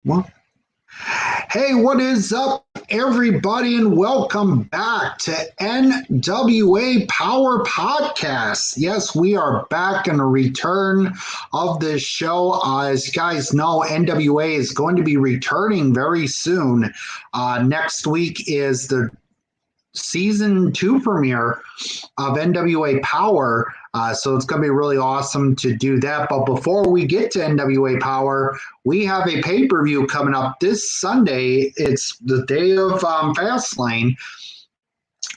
Well, hey, what is up, everybody, and welcome back to NWA Power Podcast. Yes, we are back in a return of this show. As you guys know, NWA is going to be returning very soon. Next week is the season 2 premiere of NWA Powerr. So it's going to be really awesome to do that. But before we get to NWA Powerr, we have a pay per view coming up this Sunday. It's the day of Fastlane,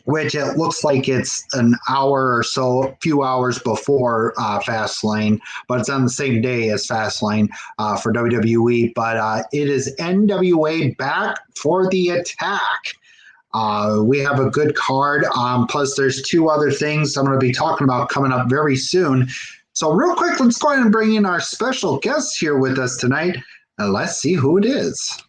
which it looks like it's an hour or so, a few hours before Fastlane, but it's on the same day as Fastlane for WWE. But it is NWA Back for the Attack. We have a good card. Plus, there's two other things I'm going to be talking about coming up very soon. So, real quick, let's go ahead and bring in our special guest here with us tonight. And let's see who it is.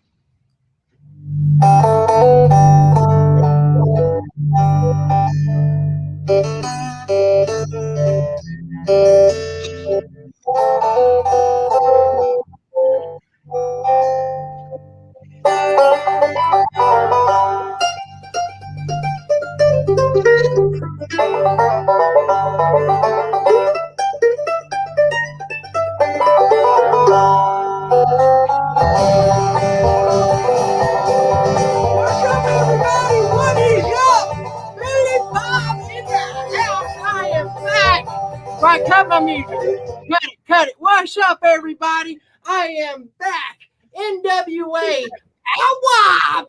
Right, cut my music. Cut it. What's up, everybody? I am back. NWA. Power.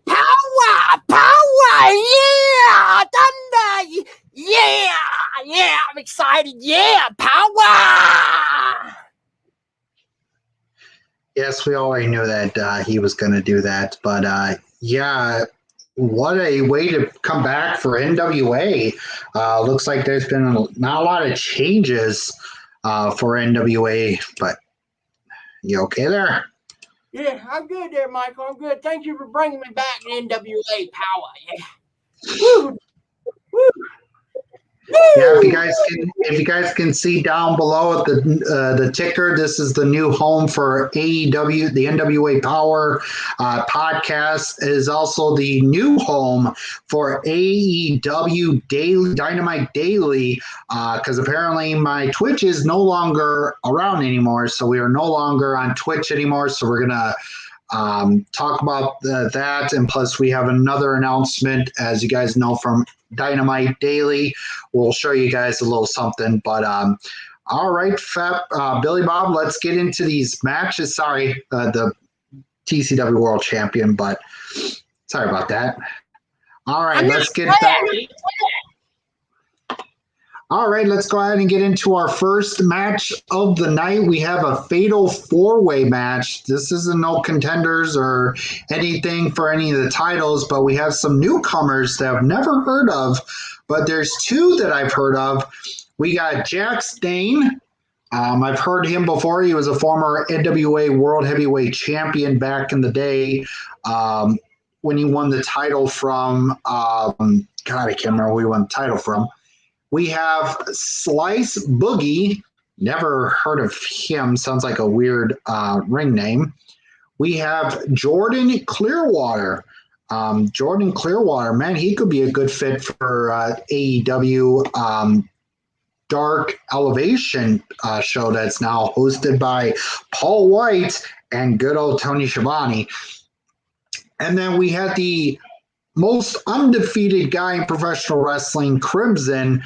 Yeah. Thunder. Yeah. I'm excited. Yeah. Power. Yes, we already knew that he was going to do that. But yeah, what a way to come back for NWA. Looks like there's been not a lot of changes for NWA, but you okay there? Yeah, I'm good there, Michael. I'm good. Thank you for bringing me back to NWA Power. Yeah. Woo. Yeah, if you guys can see down below at the ticker, this is the new home for AEW. The NWA Powerr podcast is also the new home for AEW Daily Dynamite Daily, because apparently my Twitch is no longer around anymore, so we are no longer on Twitch anymore. So we're gonna talk about that, and plus we have another announcement, as you guys know, from Dynamite Daily. We'll show you guys a little something. But all right, Billy Bob, let's get into these matches. Sorry, the TCW World Champion, but sorry about that. All right, let's get back. All right, let's go ahead and get into our first match of the night. We have a fatal four-way match. This isn't no contenders or anything for any of the titles, but we have some newcomers that I've never heard of, but there's two that I've heard of. We got Jack Stane. I've heard him before. He was a former NWA World Heavyweight Champion back in the day when he won the title from, God, I can't remember who he won the title from. We have Slice Boogie. Never heard of him. Sounds like a weird ring name. We have Jordan Clearwater. Jordan Clearwater, man, he could be a good fit for AEW Dark Elevation show that's now hosted by Paul White and good old Tony Schiavone. And then we had the most undefeated guy in professional wrestling, Crimson,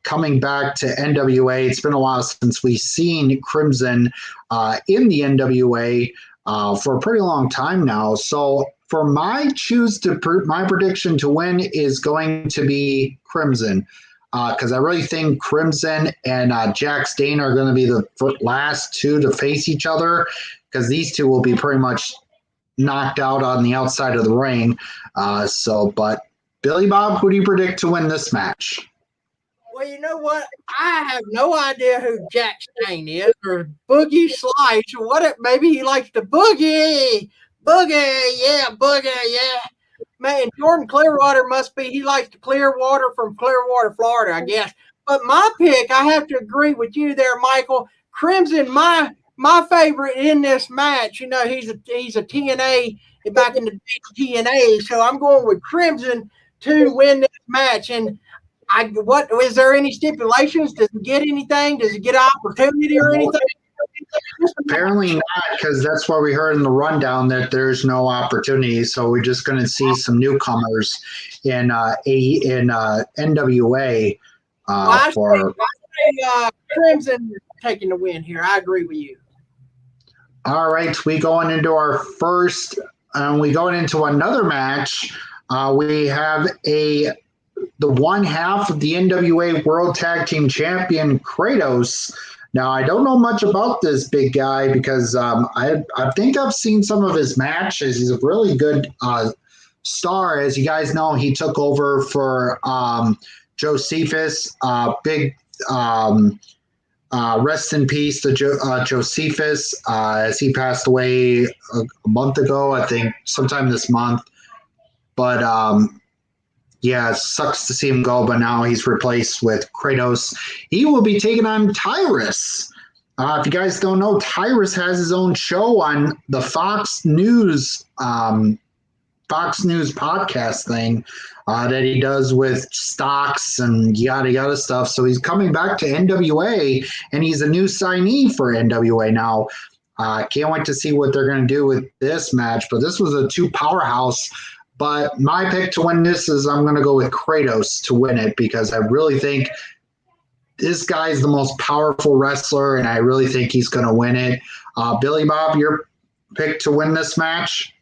coming back to NWA. It's been a while since we've seen Crimson in the NWA for a pretty long time now. So for my prediction to win is going to be Crimson, because I really think Crimson and Jack Stane are going to be the last two to face each other, because these two will be pretty much knocked out on the outside of the ring. But Billy Bob, who do you predict to win this match? Well, you know what? I have no idea who Jack Stane is, or Boogie Slice, or what. Maybe he likes the boogie. Boogie, yeah. Man, Jordan Clearwater must be, he likes the Clearwater from Clearwater, Florida, I guess. But my pick, I have to agree with you there, Michael. Crimson, my my favorite in this match, he's a TNA back in the TNA, so I'm going with Crimson to win this match. And what is there any stipulations? Does he get anything? Does he get an opportunity or anything? Apparently not, because that's what we heard in the rundown, that there's no opportunity. So we're just going to see some newcomers in NWA. I say Crimson taking the win here. I agree with you. All right, we going into our first, we going into another match. We have the one half of the NWA World Tag Team Champion, Kratos. Now, I don't know much about this big guy because I think I've seen some of his matches. He's a really good star. As you guys know, he took over for Josephus. Big rest in peace to Josephus, as he passed away a month ago, I think, sometime this month. But yeah, it sucks to see him go, but now he's replaced with Kratos. He will be taking on Tyrus. If you guys don't know, Tyrus has his own show on the Fox News podcast thing that he does with stocks and yada yada stuff. So he's coming back to NWA, and he's a new signee for NWA now. Can't wait to see what they're going to do with this match. But this was a two powerhouse. But my pick to win this is I'm going to go with Kratos to win it, because I really think this guy's the most powerful wrestler, and I really think he's going to win it. Billy Bob, your pick to win this match?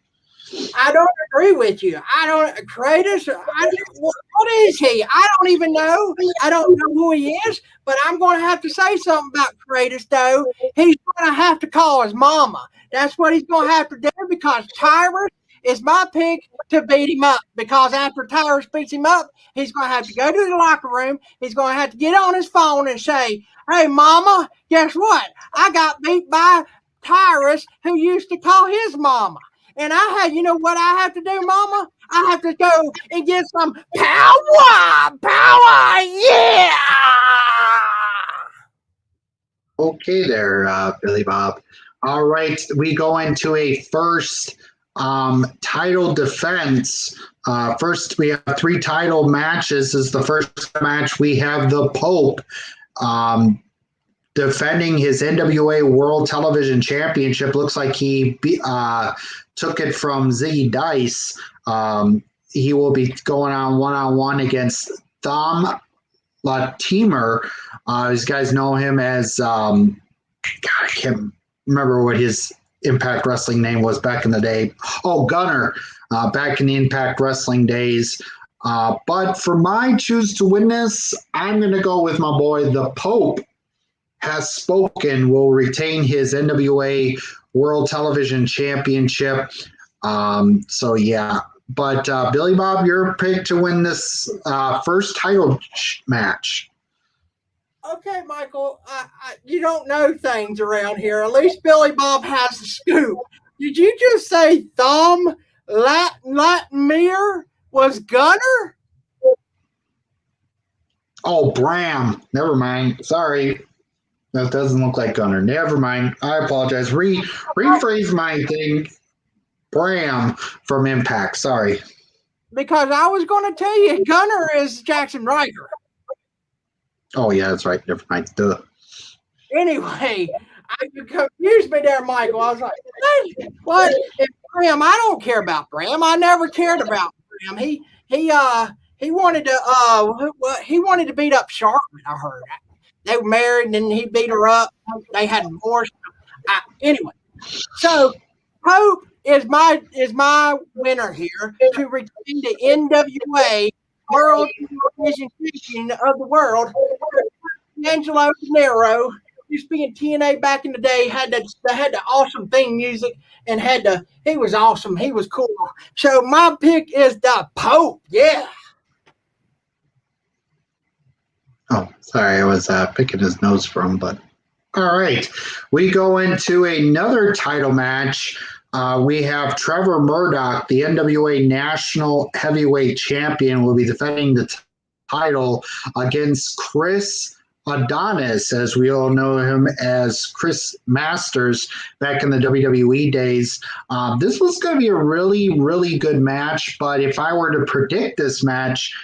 I don't agree with you. Kratos, what is he? I don't even know. I don't know who he is, but I'm going to have to say something about Kratos, though. He's going to have to call his mama. That's what he's going to have to do, because Tyrus is my pick to beat him up, because after Tyrus beats him up, he's going to have to go to the locker room. He's going to have to get on his phone and say, "Hey, mama, guess what? I got beat by Tyrus, who used to call his mama. And you know what I have to do, mama? I have to go and get some power, yeah!" Okay there, Billy Bob. All right, we go into a first title defense. First, we have 3 title matches. This is the first match. We have the Pope defending his NWA World Television Championship. Looks like he took it from Ziggy Dice. He will be going on one-on-one against Thom Latimer. These guys know him as I can't remember what his Impact Wrestling name was back in the day. Oh, Gunner, back in the Impact Wrestling days. But for my choose to win this, I'm going to go with my boy, the Pope has spoken, will retain his NWA World Television Championship. So, yeah. But, Billy Bob, your pick to win this first title match. Okay, Michael, you don't know things around here. At least Billy Bob has the scoop. Did you just say Thom Latimer was Gunner? Oh, Bram. Never mind. Sorry. That doesn't look like Gunner. Never mind. I apologize. Rephrase my thing. Bram from Impact. Sorry. Because I was going to tell you, Gunner is Jackson Ryder. Oh, yeah, that's right. Never mind. Duh. Anyway, you confused me there, Michael. I was like, hey, what? Bram, I don't care about Bram. I never cared about Bram. He wanted to beat up Charlotte, I heard. They were married, and then he beat her up. They had divorce. Anyway, so Pope is my winner here to retain the NWA World Television Champion of the world. Angelo Nero used to be in TNA back in the day. Had the awesome theme music, and he was awesome. He was cool. So my pick is the Pope. Yeah. Oh, sorry, I was picking his nose from, but all right. We go into another title match. We have Trevor Murdoch, the NWA National Heavyweight Champion, will be defending the title against Chris Adonis, as we all know him as Chris Masters back in the WWE days. This was going to be a really, really good match, but if I were to predict this match,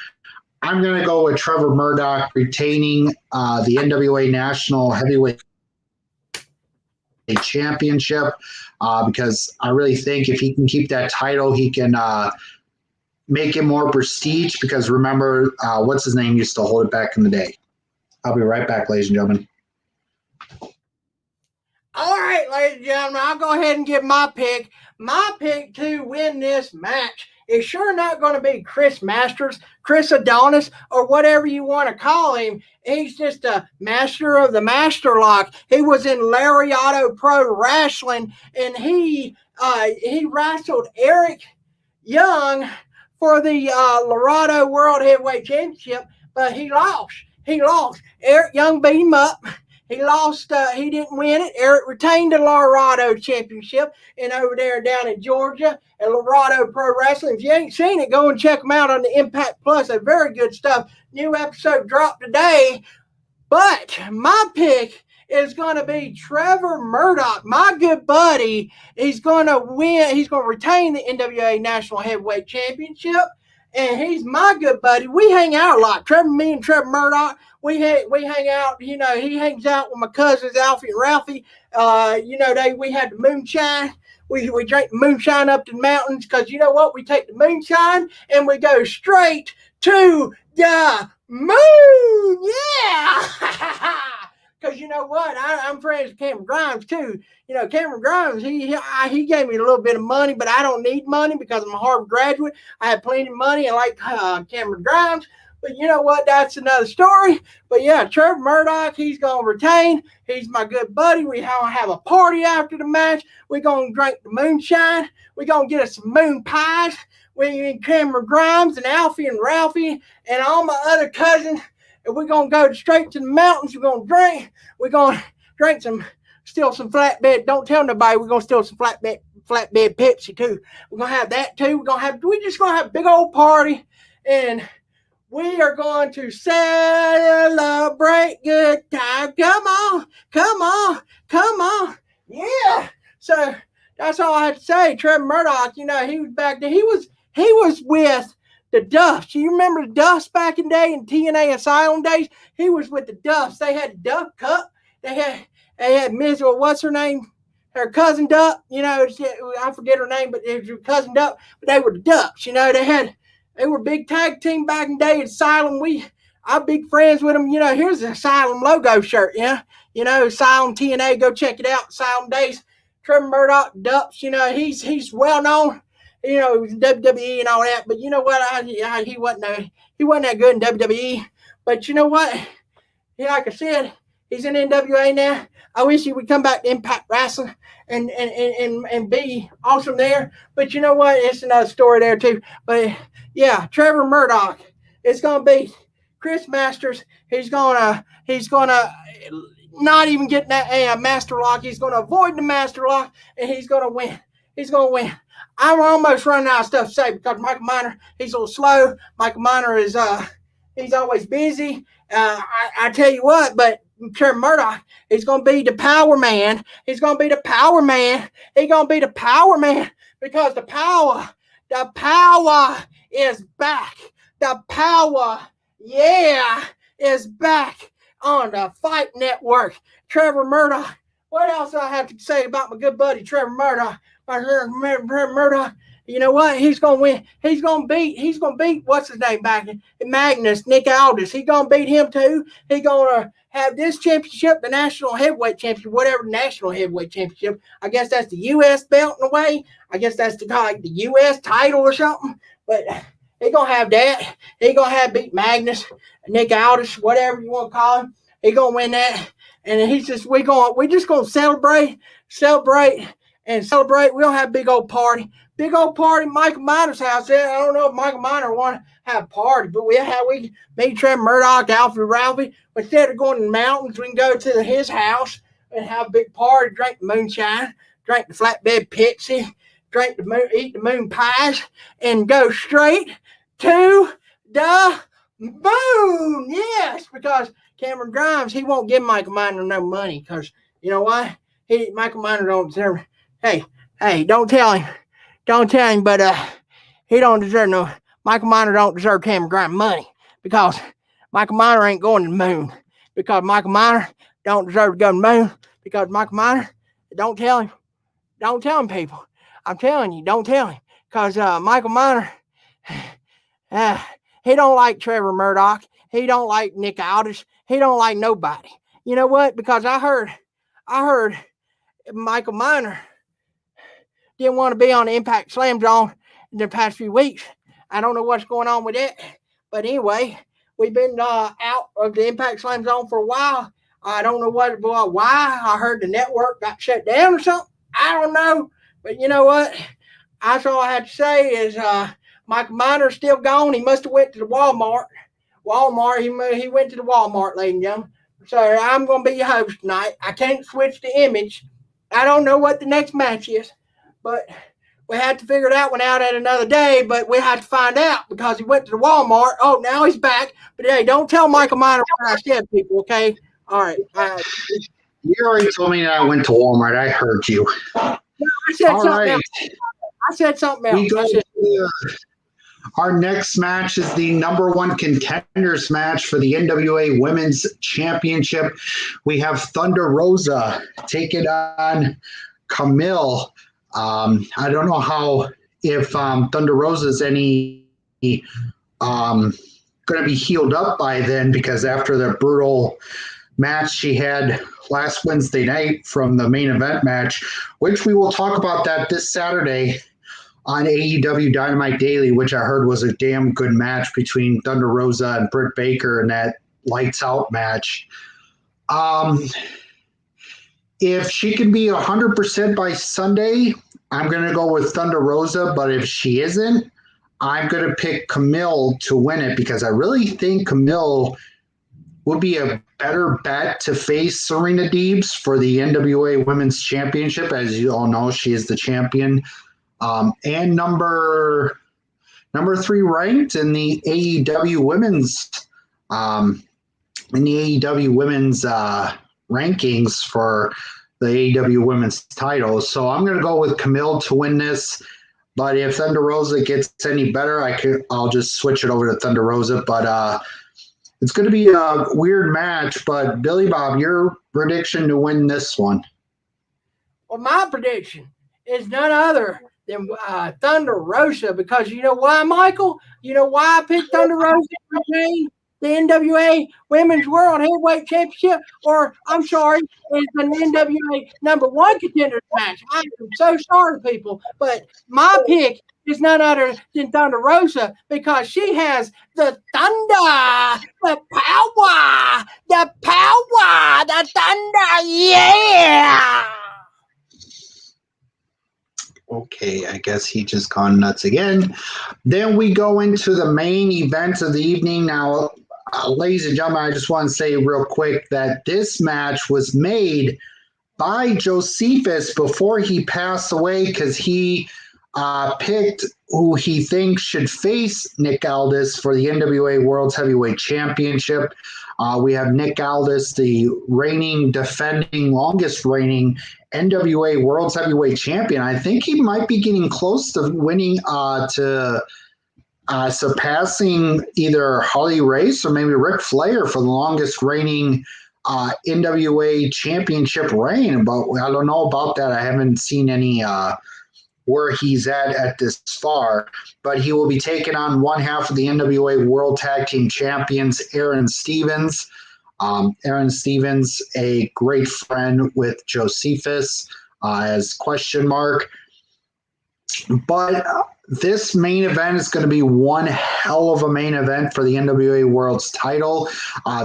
I'm going to go with Trevor Murdoch retaining the NWA National Heavyweight Championship because I really think if he can keep that title, he can make it more prestige because remember, what's his name used to hold it back in the day. I'll be right back, ladies and gentlemen. All right, ladies and gentlemen, I'll go ahead and give my pick. My pick to win this match is sure not going to be Chris Masters, Chris Adonis, or whatever you want to call him. He's just a master of the master lock. He was in Lariato Pro Wrestling, and he wrestled Eric Young for the Lariato World Heavyweight Championship, but he lost. Eric Young beat him up. He lost. He didn't win it. Eric retained the Lariato Championship and over there down in Georgia at Lariato Pro Wrestling. If you ain't seen it, go and check them out on the Impact Plus. They're very good stuff. New episode dropped today. But my pick is going to be Trevor Murdoch, my good buddy. He's going to win. He's going to retain the NWA National Heavyweight Championship. And he's my good buddy. We hang out a lot. Me and Trevor Murdoch, we hang out. You know, he hangs out with my cousins, Alfie and Ralphie. We had the moonshine. We drank the moonshine up to the mountains because you know what? We take the moonshine and we go straight to the moon. Yeah. Because you know what? I'm friends with Cameron Grimes, too. You know, Cameron Grimes, he gave me a little bit of money, but I don't need money because I'm a Harvard graduate. I have plenty of money. I like Cameron Grimes. But you know what? That's another story. But yeah, Trevor Murdoch, he's going to retain. He's my good buddy. We're going to have a party after the match. We're going to drink the moonshine. We're going to get us some moon pies. We and Cameron Grimes and Alfie and Ralphie and all my other cousins. And we're going to go straight to the mountains. We're going to drink. We're going to drink steal some flatbed. Don't tell nobody. We're going to steal some flatbed Pepsi, too. We're going to have that, too. We're just going to have a big old party. And we are going to celebrate good time. Come on. Yeah. So that's all I have to say. Trevor Murdoch, you know, he was back there. He was with the Duffs. You remember the Duffs back in the day in TNA Asylum days? He was with the Duffs. They had the Duff Cup. They had Ms. What's her name? Her cousin Duck. You know, I forget her name, but it was her cousin Duck. But they were the Duffs. You know, they were a big tag team back in the day at Asylum. I'm big friends with them. You know, here's the Asylum logo shirt. Yeah, you know, Asylum TNA. Go check it out. Asylum days. Trevor Murdoch, Duffs. You know, he's well known. You know, it was WWE and all that, but you know what? He wasn't that good in WWE. But you know what? Like I said, he's in NWA now. I wish he would come back to Impact Wrestling and be awesome there. But you know what? It's another story there too. But yeah, Trevor Murdoch. It's gonna be Chris Masters. He's gonna not even get that master lock. He's gonna avoid the master lock, and he's gonna win. I'm almost running out of stuff to say because Michael Miner, he's a little slow. Michael Miner is he's always busy. I tell you what, but Trevor Murdoch, he's gonna be the power man. He's gonna be the power man. He's gonna be the power man because the power is back. The power, yeah, is back on the Fight Network. Trevor Murdoch. What else do I have to say about my good buddy Trevor Murdoch? Murdoch, you know what? He's gonna win. He's gonna beat what's his name back in Magnus, Nick Aldis. He's gonna beat him too. He's gonna have this championship, the National Heavyweight Championship, whatever National Heavyweight Championship. I guess that's the U.S. belt in a way. I guess that's like the U.S. title or something. But he's gonna have that. He's gonna have beat Magnus, Nick Aldis, whatever you want to call him. He's gonna win that. And we're just gonna celebrate. We'll have a big old party. Michael Miner's house. I don't know if Michael Miner want to have a party, but me, Trevor Murdoch, Alfie, Ralphie, instead of going to the mountains, we can go to his house and have a big party, drink the moonshine, drink the flatbed Pepsi, eat the moon pies, and go straight to the moon. Yes, because Cameron Grimes, he won't give Michael Miner no money because you know why? Michael Miner don't deserve. Hey, don't tell him, but he don't deserve no. Michael Miner don't deserve Cameron Grimes money because Michael Miner ain't going to the moon because Michael Miner don't deserve to go to the moon because Michael Miner. Don't tell him, people. I'm telling you, don't tell him because Michael Miner. He don't like Trevor Murdoch. He don't like Nick Aldis. He don't like nobody. You know what? Because I heard Michael Miner didn't want to be on the Impact Slam Zone in the past few weeks. I don't know what's going on with it. But anyway, we've been out of the Impact Slam Zone for a while. I don't know why. I heard the network got shut down or something. I don't know. But you know what? That's all I had to say is Michael Miner's still gone. He must have went to the Walmart. He went to the Walmart, ladies and gentlemen. So I'm going to be your host tonight. I can't switch the image. I don't know what the next match is, but we had to figure that one out at another day, but we had to find out because he went to the Walmart. Oh, now he's back. But hey, don't tell Michael Miner what I said, people, okay? All right. You already told me that I went to Walmart. I heard you. I said something else. Our next match is the number one contenders match for the NWA Women's Championship. We have Thunder Rosa taking on Camille. I don't know if Thunder Rosa is any going to be healed up by then because after the brutal match she had last Wednesday night from the main event match, which we will talk about that this Saturday on AEW Dynamite Daily, which I heard was a damn good match between Thunder Rosa and Britt Baker in that lights out match. If she can be 100% by Sunday, I'm going to go with Thunder Rosa, but if she isn't, I'm going to pick Camille to win it because I really think Camille would be a better bet to face Serena Deebs for the NWA Women's Championship. As you all know, she is the champion. And number 3 ranked in the AEW women's rankings for the AEW women's title. So I'm going to go with Camille to win this. But if Thunder Rosa gets any better, I'll just switch it over to Thunder Rosa. But it's going to be a weird match. But Billy Bob, your prediction to win this one? Well, my prediction is none other than Thunder Rosa because you know why, Michael? You know why I picked Thunder Rosa to retain the NWA Women's World Heavyweight Championship? Or, I'm sorry, it's an NWA number 1 contenders match. I am so sorry, people. But my pick is none other than Thunder Rosa because she has the thunder, the power, the thunder, yeah! Okay, I guess he just gone nuts again. Then we go into the main event of the evening. Now, ladies and gentlemen, I just want to say real quick that this match was made by Josephus before he passed away because he picked who he thinks should face Nick Aldis for the NWA World's Heavyweight Championship. We have Nick Aldis, the longest reigning NWA World's Heavyweight Champion. I think he might be getting close to winning, to surpassing either Harley Race or maybe Ric Flair for the longest reigning NWA Championship reign. But I don't know about that. I haven't seen any where he's at this far. But he will be taking on one half of the NWA World Tag Team Champions, Aaron Stevens. Aaron Stevens, a great friend with Josephus as question mark. But this main event is going to be one hell of a main event for the NWA World's title.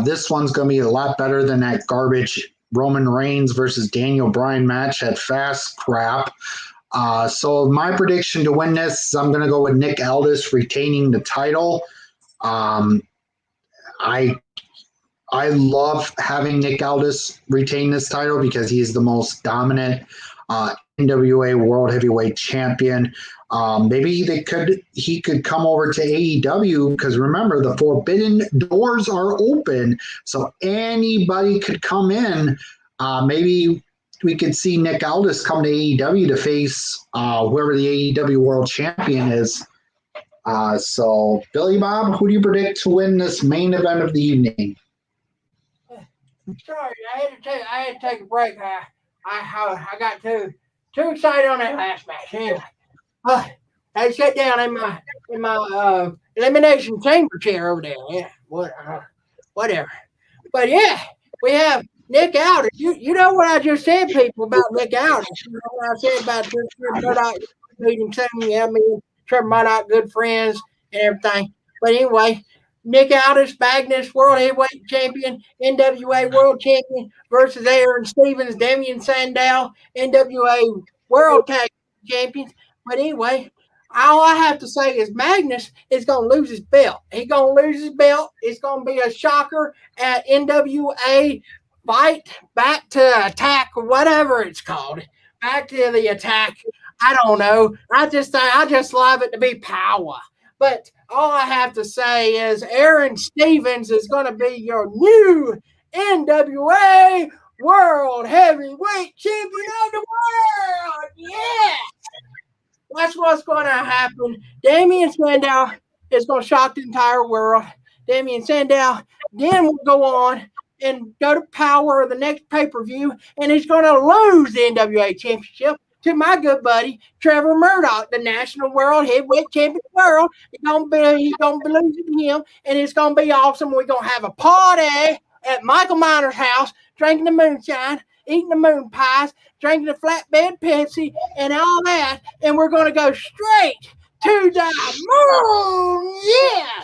This one's going to be a lot better than that garbage Roman Reigns versus Daniel Bryan match, that fast crap. So my prediction to win this, I'm going to go with Nick Aldis retaining the title. I love having Nick Aldis retain this title because he is the most dominant NWA World Heavyweight Champion. Maybe he could come over to AEW, because remember, the forbidden doors are open, so anybody could come in. Maybe we could see Nick Aldis come to AEW to face whoever the AEW World Champion is. So, Billy Bob, who do you predict to win this main event of the evening? Sorry, I had to take a break. I got too excited on that last match. Anyway, I sat down in my elimination chamber chair over there. Yeah, whatever. But yeah, we have Nick Aldis. You know what I just said, people, about Nick Aldis. You know what I said about Trevor Murdoch meeting soon. Yeah, me and Trevor Murdoch good friends and everything. But anyway, Nick Aldis, Magnus World Heavyweight Champion, NWA World Champion versus Aaron Stevens, Damian Sandow, NWA World Tag Champions. But anyway, all I have to say is Magnus is going to lose his belt. He's going to lose his belt. It's going to be a shocker at NWA Fight Back to Attack, or whatever it's called. Back to the Attack. I don't know. I just love it to be power. But all I have to say is Aaron Stevens is going to be your new NWA World Heavyweight Champion of the world. Yeah. That's what's going to happen. Damian Sandow is going to shock the entire world. Damian Sandow then will go on and go to Powerr the next pay-per-view, and he's going to lose the NWA Championship to my good buddy Trevor Murdoch, the National World Heavyweight Champion of the world. He's going to be losing to him, and it's going to be awesome. We're going to have a party at Michael Miner's house, drinking the moonshine, eating the moon pies, drinking the flatbed Pepsi, and all that, and we're going to go straight to the moon. Yeah.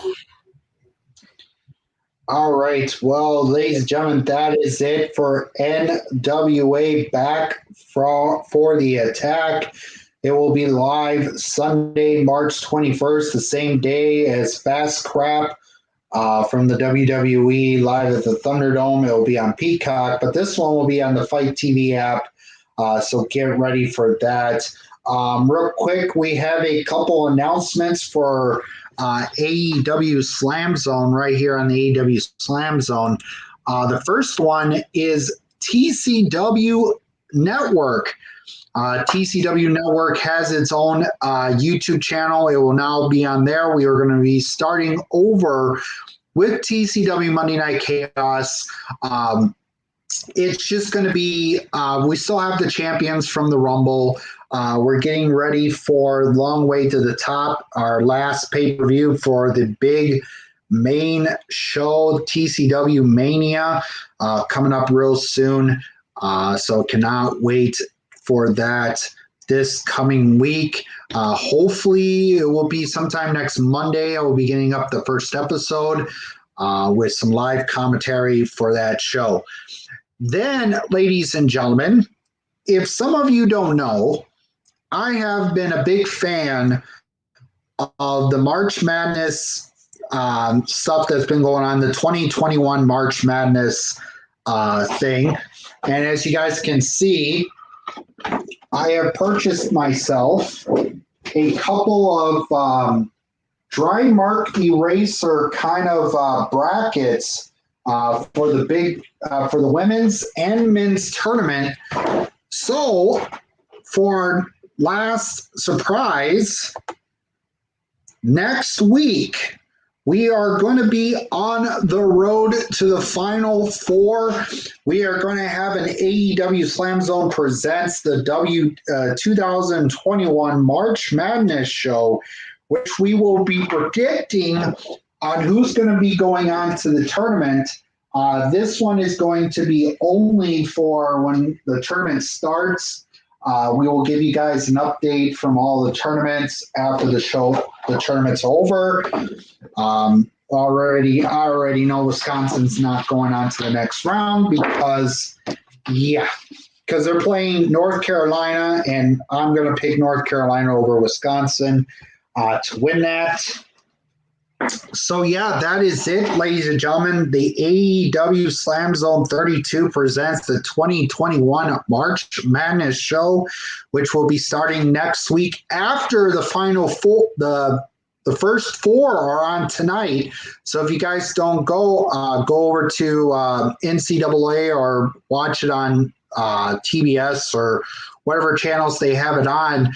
All right. Well, ladies and gentlemen, that is it for NWA Back for the Attack. It will be live Sunday, March 21st, the same day as Fast Crap from the WWE live at the Thunderdome. It will be on Peacock, but this one will be on the Fight TV app, so get ready for that. Real quick, we have a couple announcements for AEWSlamZone right here on the AEWSlamZone. The first one is TCW Network. TCW Network has its own YouTube channel. It will now be on there. We are going to be starting over with TCW Monday Night Chaos. It's just going to be, we still have the champions from the Rumble. We're getting ready for Long Way to the Top, our last pay-per-view for the big main show, TCW Mania, coming up real soon. So cannot wait for that this coming week. Hopefully it will be sometime next Monday. I will be getting up the first episode with some live commentary for that show. Then, ladies and gentlemen, if some of you don't know, I have been a big fan of the March Madness stuff that's been going on, the 2021 March Madness thing. And as you guys can see, I have purchased myself a couple of dry mark eraser kind of brackets for the big for the women's and men's tournament. So for last surprise, next week we are going to be on the road to the Final Four. We are going to have an AEWSlamZone Presents the 2021 March Madness show, which we will be predicting on who's going to be going on to the tournament. This one is going to be only for when the tournament starts. We will give you guys an update from all the tournaments after the tournament's over. I already know Wisconsin's not going on to the next round because they're playing North Carolina, and I'm going to pick North Carolina over Wisconsin to win that. So yeah, that is it, ladies and gentlemen. The AEW Slam Zone 32 presents the 2021 March Madness show, which will be starting next week after the final four. The first four are on tonight. So if you guys don't go over to NCAA or watch it on TBS or whatever channels they have it on.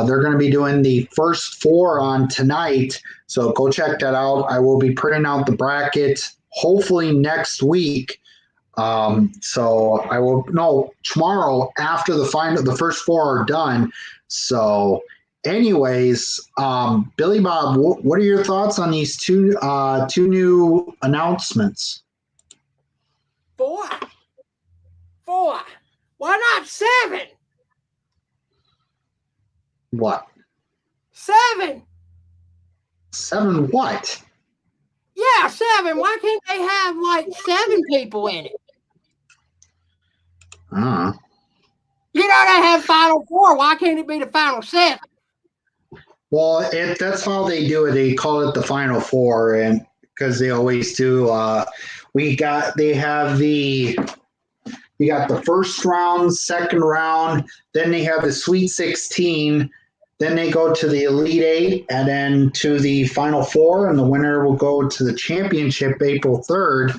They're going to be doing the first four on tonight. So go check that out. I will be printing out the bracket hopefully next week. So I will know tomorrow after the first four are done. So anyways, Billy Bob, what are your thoughts on these two new announcements? Four. Why not 7? What? 7. 7 what? Yeah, 7. Why can't they have like 7 people in it? You know they have Final 4. Why can't it be the Final 7? Well, that's how they do it. They call it the Final 4, and because they always do. You got the first round, second round, then they have the Sweet 16, then they go to the Elite 8, and then to the Final 4, and the winner will go to the championship April 3rd.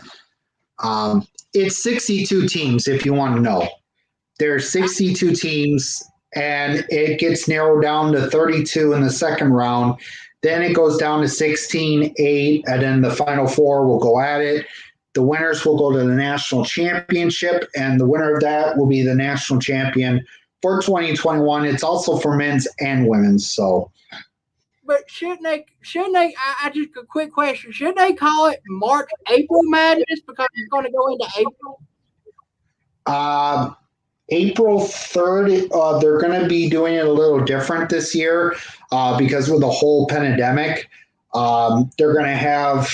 It's 62 teams, if you want to know. There's 62 teams, and it gets narrowed down to 32 in the second round. Then it goes down to 16, 8, and then the Final 4 will go at it. The winners will go to the national championship, and the winner of that will be the national champion for 2021. It's also for men's and women's. So, but shouldn't they? I just a quick question: should they call it April Madness because it's going to go into April? April 3rd, they're going to be doing it a little different this year because with the whole pandemic. They're going to have.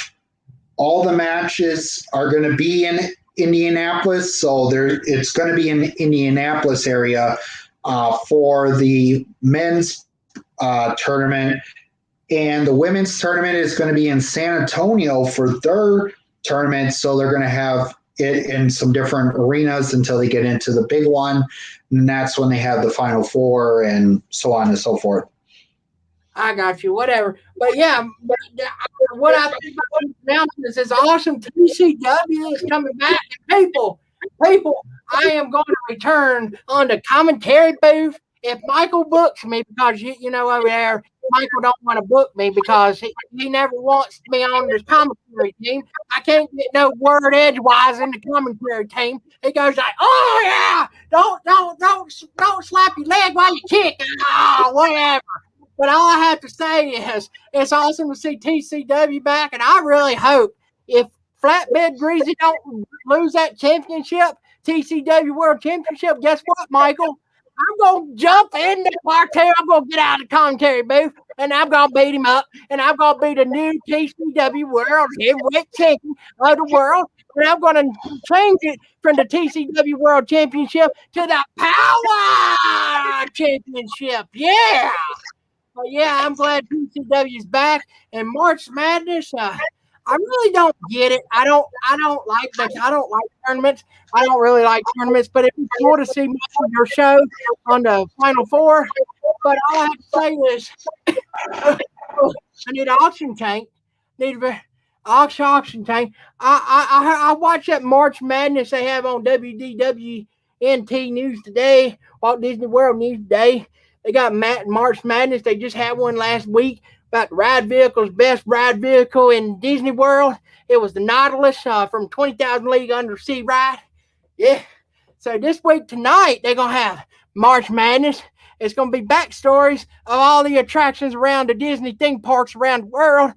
All the matches are going to be in Indianapolis, so it's going to be in the Indianapolis area for the men's tournament, and the women's tournament is going to be in San Antonio for their tournament. So they're going to have it in some different arenas until they get into the big one, and that's when they have the Final 4 and so on and so forth. I got you, whatever. But yeah, what I think about these announcements is awesome. TCW is coming back. And people, I am going to return on the commentary booth if Michael books me, because you know over there, Michael don't want to book me because he never wants me on the commentary team. I can't get no word edgewise in the commentary team. He goes like, "Oh yeah, don't slap your leg while you kick." Oh, whatever. But all I have to say is it's awesome to see TCW back, and I really hope if Flatbed Greasy don't lose that championship, TCW World Championship, guess what, Michael? I'm going to jump in the parterre. I'm going to get out of the commentary booth, and I'm going to beat him up, and I'm going to be the new TCW World Heavyweight Champion of the world, and I'm going to change it from the TCW World Championship to the Powerr Championship. Yeah! But yeah, I'm glad PCW's back. And March Madness, I really don't get it. I don't like tournaments. I don't really like tournaments, but it'd be cool to see most of your shows on the Final 4. But all I have to say is I need an auction tank. Need an auction tank. I watch that March Madness they have on WDWNT News Today, Walt Disney World News Today. They got March Madness. They just had one last week about ride vehicles, best ride vehicle in Disney World. It was the Nautilus from 20,000 League Undersea Ride. Yeah. So this week tonight, they're going to have March Madness. It's going to be backstories of all the attractions around the Disney theme parks around the world.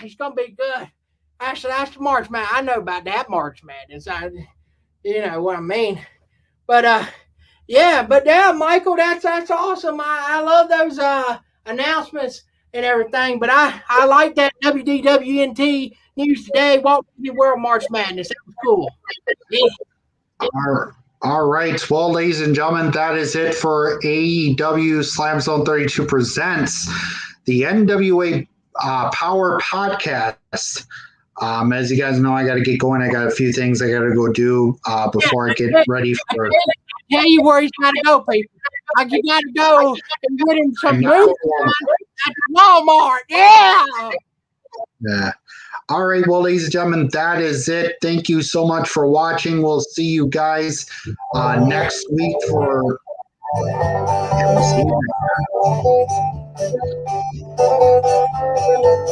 It's going to be good. Actually, that's the March Madness. I know about that March Madness. You know what I mean. But, yeah, Michael, that's awesome. I love those announcements and everything. But I like that WDWNT News Today, Walt Disney World March Madness. That was cool. Yeah. All right. Well, ladies and gentlemen, that is it for AEW Slam Zone 32 presents the NWA Powerr podcast. As you guys know, I got to get going. I got a few things I got to go do before I get ready for. Tell you where he's got to go, people. Like you got to go and get him some moonshine at Walmart. Yeah. Yeah. All right. Well, ladies and gentlemen, that is it. Thank you so much for watching. We'll see you guys next week for.